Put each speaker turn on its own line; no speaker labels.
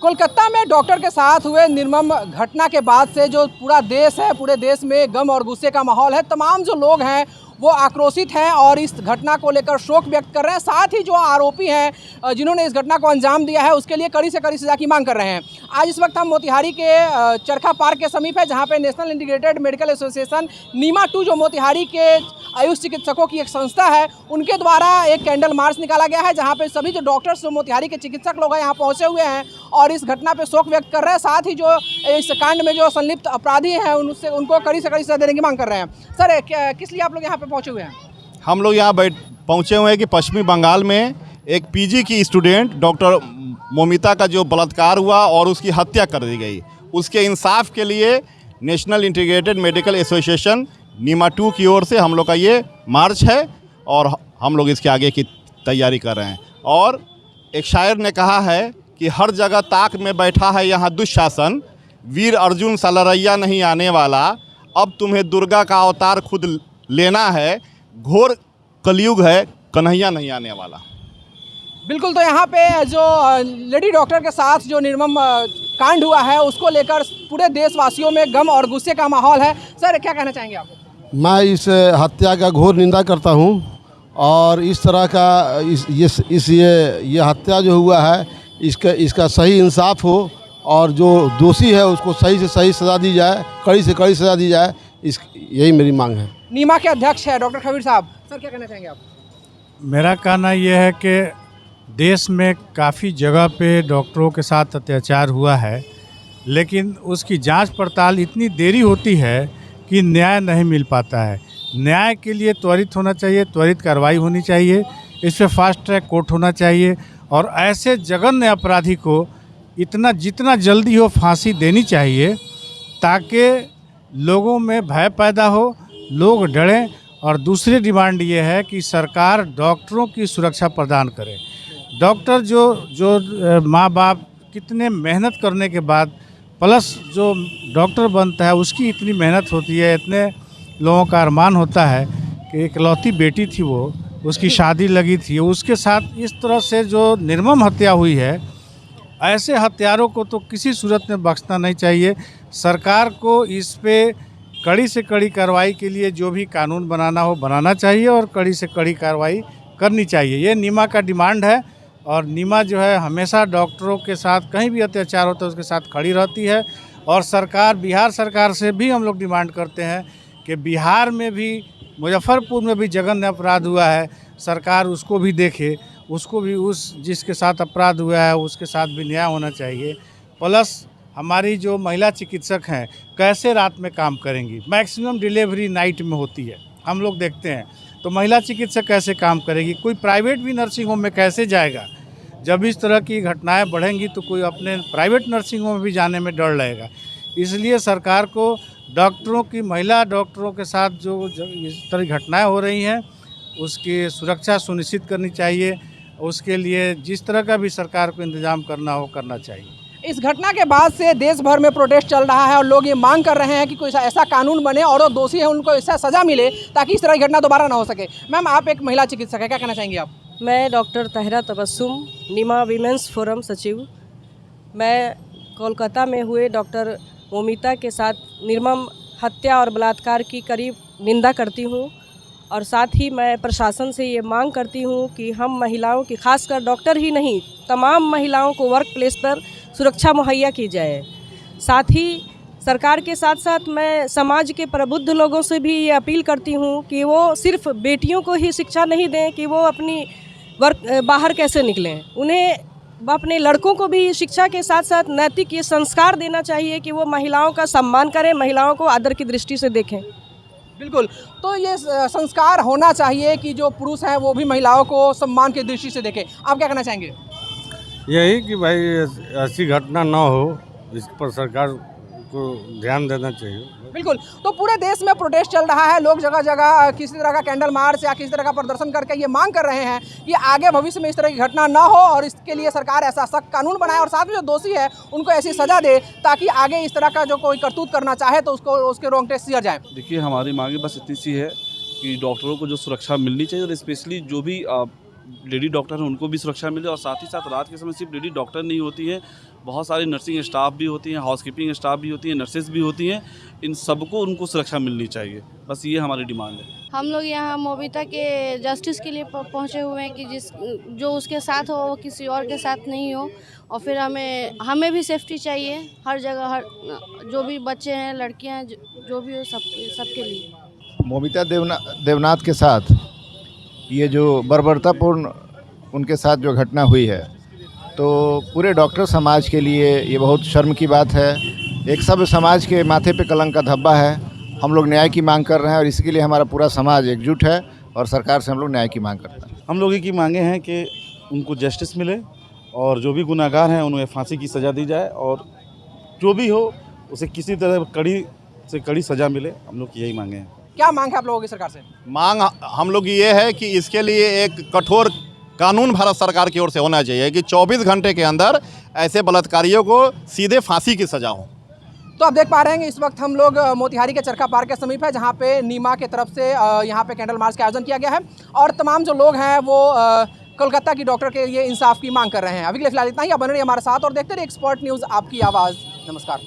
कोलकाता में डॉक्टर के साथ हुए निर्मम घटना के बाद से जो पूरा देश है, पूरे देश में गम और गुस्से का माहौल है। तमाम जो लोग हैं वो आक्रोशित हैं और इस घटना को लेकर शोक व्यक्त कर रहे हैं। साथ ही जो आरोपी हैं जिन्होंने इस घटना को अंजाम दिया है उसके लिए कड़ी से कड़ी सजा की मांग कर रहे हैं। आज इस वक्त हम मोतिहारी के चरखा पार्क के समीप है, जहां पे नेशनल इंटीग्रेटेड मेडिकल एसोसिएशन नीमा 2 जो मोतिहारी के आयुष चिकित्सकों की एक संस्था है, उनके द्वारा एक कैंडल मार्च निकाला गया है, जहाँ पे सभी जो डॉक्टर्स जो मोतिहारी के चिकित्सक लोग हैं यहाँ पहुँचे हुए हैं और इस घटना पे शोक व्यक्त कर रहे हैं। साथ ही जो इस कांड में जो संलिप्त अपराधी हैं उनको कड़ी से कड़ी सजा देने की मांग कर रहे हैं। सर, किस लिए आप लोग यहाँ पे पहुँचे हुए हैं?
हम लोग यहाँ पहुँचे हुए हैं कि पश्चिमी बंगाल में एक पीजी की स्टूडेंट डॉक्टर मोमिता का जो बलात्कार हुआ और उसकी हत्या कर दी गई, उसके इंसाफ के लिए नेशनल इंटीग्रेटेड मेडिकल एसोसिएशन नीमा 2 की ओर से हम लोग का ये मार्च है और हम लोग इसके आगे की तैयारी कर रहे हैं। और एक शायर ने कहा है कि हर जगह ताक में बैठा है यहाँ दुशासन, वीर अर्जुन सा लड़ैया नहीं आने वाला, अब तुम्हें दुर्गा का अवतार खुद लेना है, घोर कलयुग है कन्हैया नहीं आने वाला।
बिल्कुल, तो यहाँ पे जो लेडी डॉक्टर के साथ जो निर्मम कांड हुआ है उसको लेकर पूरे देशवासियों में गम और गुस्से का माहौल है। सर, क्या कहना चाहेंगे आप?
मैं इस हत्या का घोर निंदा करता हूँ और इस तरह का ये हत्या जो हुआ है इसका सही इंसाफ हो और जो दोषी है उसको सही से सही सज़ा दी जाए, कड़ी से कड़ी सज़ा दी जाए, यही मेरी मांग है।
नीमा के अध्यक्ष है डॉक्टर खबीर साहब, सर क्या कहना चाहेंगे आप?
मेरा कहना यह है कि देश में काफ़ी जगह पे डॉक्टरों के साथ अत्याचार हुआ है, लेकिन उसकी जांच पड़ताल इतनी देरी होती है कि न्याय नहीं मिल पाता है। न्याय के लिए त्वरित होना चाहिए, त्वरित कार्रवाई होनी चाहिए, इस पर फास्ट ट्रैक कोर्ट होना चाहिए और ऐसे जघन्य अपराधी को जितना जल्दी हो फांसी देनी चाहिए ताकि लोगों में भय पैदा हो, लोग डरें। और दूसरी डिमांड ये है कि सरकार डॉक्टरों की सुरक्षा प्रदान करे। डॉक्टर जो माँ बाप कितने मेहनत करने के बाद प्लस जो डॉक्टर बनता है उसकी इतनी मेहनत होती है, इतने लोगों का अरमान होता है कि इकलौती बेटी थी वो, उसकी शादी लगी थी, उसके साथ इस तरह से जो निर्मम हत्या हुई है, ऐसे हत्यारों को तो किसी सूरत में बख्शना नहीं चाहिए। सरकार को इस पे कड़ी से कड़ी कार्रवाई के लिए जो भी कानून बनाना हो बनाना चाहिए और कड़ी से कड़ी कार्रवाई करनी चाहिए। ये नीमा का डिमांड है और नीमा जो है हमेशा डॉक्टरों के साथ कहीं भी अत्याचार होता है उसके साथ खड़ी रहती है। और सरकार, बिहार सरकार से भी हम लोग डिमांड करते हैं कि बिहार में भी, मुजफ्फरपुर में भी जघन्य अपराध हुआ है, सरकार उसको भी देखे, उसको भी जिसके साथ अपराध हुआ है उसके साथ भी न्याय होना चाहिए। प्लस हमारी जो महिला चिकित्सक हैं कैसे रात में काम करेंगी, मैक्सिमम डिलीवरी नाइट में होती है, हम लोग देखते हैं, तो महिला चिकित्सक कैसे काम करेगी? कोई प्राइवेट भी नर्सिंग होम में कैसे जाएगा? जब इस तरह की घटनाएं बढ़ेंगी तो कोई अपने प्राइवेट नर्सिंग होम में भी जाने में डर लगेगा। इसलिए सरकार को डॉक्टरों की, महिला डॉक्टरों के साथ जो इस तरह की घटनाएं हो रही हैं उसकी सुरक्षा सुनिश्चित करनी चाहिए। उसके लिए जिस तरह का भी सरकार को इंतजाम करना हो करना चाहिए।
इस घटना के बाद से देश भर में प्रोटेस्ट चल रहा है और लोग ये मांग कर रहे हैं कि कोई ऐसा कानून बने और जो दोषी है उनको ऐसा सज़ा मिले ताकि इस तरह की घटना दोबारा ना हो सके। मैम, आप एक महिला चिकित्सक है, क्या कहना चाहेंगी आप?
मैं डॉक्टर तहरा तबस्सुम, नीमा वीमेंस फोरम सचिव। मैं कोलकाता में हुए डॉक्टर मोमिता के साथ निर्मम हत्या और बलात्कार की कड़ी निंदा करती हूँ और साथ ही मैं प्रशासन से ये मांग करती हूँ कि हम महिलाओं की, खासकर डॉक्टर ही नहीं, तमाम महिलाओं को वर्क प्लेस पर सुरक्षा मुहैया की जाए। साथ ही सरकार के साथ साथ मैं समाज के प्रबुद्ध लोगों से भी ये अपील करती हूँ कि वो सिर्फ बेटियों को ही शिक्षा नहीं दें कि वो अपनी बाहर कैसे निकलें, उन्हें अपने लड़कों को भी शिक्षा के साथ साथ नैतिक ये संस्कार देना चाहिए कि वो महिलाओं का सम्मान करें, महिलाओं को आदर की दृष्टि से देखें।
बिल्कुल, तो ये संस्कार होना चाहिए कि जो पुरुष हैं वो भी महिलाओं को सम्मान की दृष्टि से देखें। आप क्या कहना चाहेंगे?
यही कि भाई ऐसी घटना ना हो, इस पर सरकार को ध्यान देना चाहिए।
बिल्कुल, तो पूरे देश में प्रोटेस्ट चल रहा है, लोग जगह जगह किसी तरह का कैंडल मार्च या किसी तरह का प्रदर्शन करके ये मांग कर रहे हैं कि आगे भविष्य में इस तरह की घटना ना हो और इसके लिए सरकार ऐसा सख्त कानून बनाए और साथ में जो दोषी है उनको ऐसी सजा दे ताकि आगे इस तरह का जो कोई करतूत करना चाहे तो उसके रोंगटे सिर जाए।
देखिए, हमारी मांगे बस इतनी सी है कि डॉक्टरों को जो सुरक्षा मिलनी चाहिए और स्पेशली जो भी लेडी डॉक्टर हैं उनको भी सुरक्षा मिले और साथ ही साथ रात के समय सिर्फ लेडी डॉक्टर नहीं होती है, बहुत सारी नर्सिंग स्टाफ भी होती हैं, हाउसकीपिंग स्टाफ भी होती हैं, नर्सेज भी होती हैं। इन सबको उनको सुरक्षा मिलनी चाहिए, बस ये हमारी डिमांड है।
हम लोग यहाँ मोमिता के जस्टिस के लिए पहुँचे हुए हैं कि जो उसके साथ हो वो किसी और के साथ नहीं हो। और फिर हमें भी सेफ्टी चाहिए हर जगह, हर जो भी बच्चे हैं, लड़कियाँ हैं, जो भी हो, सबके लिए।
मोमिता देवनाथ के साथ ये जो बर्बरतापूर्ण उनके साथ जो घटना हुई है, तो पूरे डॉक्टर समाज के लिए ये बहुत शर्म की बात है। एक सभ्य समाज के माथे पे कलंक का धब्बा है। हम लोग न्याय की मांग कर रहे हैं और इसके लिए हमारा पूरा समाज एकजुट है और सरकार से हम लोग न्याय की मांग करते हैं।
हम लोगों की मांगे हैं कि उनको जस्टिस मिले और जो भी गुनाहगार हैं उन्हें फांसी की सज़ा दी जाए और जो भी हो उसे किसी तरह कड़ी से कड़ी सज़ा मिले। हम लोग की यही मांगे हैं।
क्या मांग है आप लोगों की सरकार से?
मांग हम लोग की ये है कि इसके लिए एक कठोर कानून भारत सरकार की ओर से होना चाहिए कि 24 घंटे के अंदर ऐसे बलात्कारियों को सीधे फांसी की सज़ा हो।
तो आप देख पा रहे हैं कि इस वक्त हम लोग मोतिहारी के चरखा पार्क के समीप है, जहां पे नीमा के तरफ से यहां पे कैंडल मार्च का आयोजन किया गया है और तमाम जो लोग हैं वो कोलकाता की डॉक्टर के लिए इंसाफ की मांग कर रहे हैं। अभी के लिए फिलहाल इतना ही। आप बने रहिए हमारे साथ और देखते रहिए एक्सपर्ट न्यूज़, आपकी आवाज़। नमस्कार।